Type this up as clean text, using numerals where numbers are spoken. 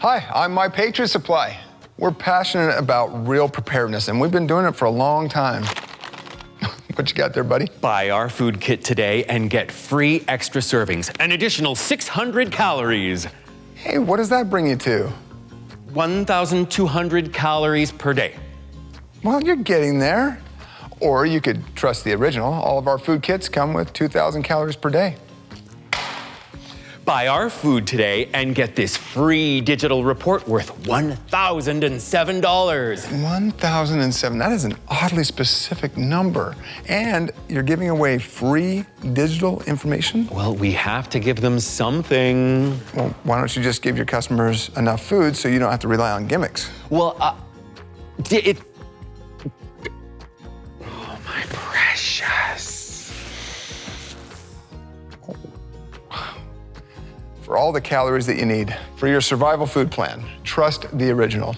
Hi, I'm My Patriot Supply. We're passionate about real preparedness, and we've been doing it for a long time. What you got there, buddy? Buy our food kit today and get free extra servings, an additional 600 calories. Hey, what does that bring you to? 1,200 calories per day. Well, you're getting there. Or you could trust the original. All of our food kits come with 2,000 calories per day. Buy our food today and get this free digital report worth $1,007. $1,007, that is an oddly specific number. And you're giving away free digital information? Well, we have to give them something. Well, why don't you just give your customers enough food so you don't have to rely on gimmicks? Well, Oh, my precious. For all the calories that you need, for your survival food plan, trust the original.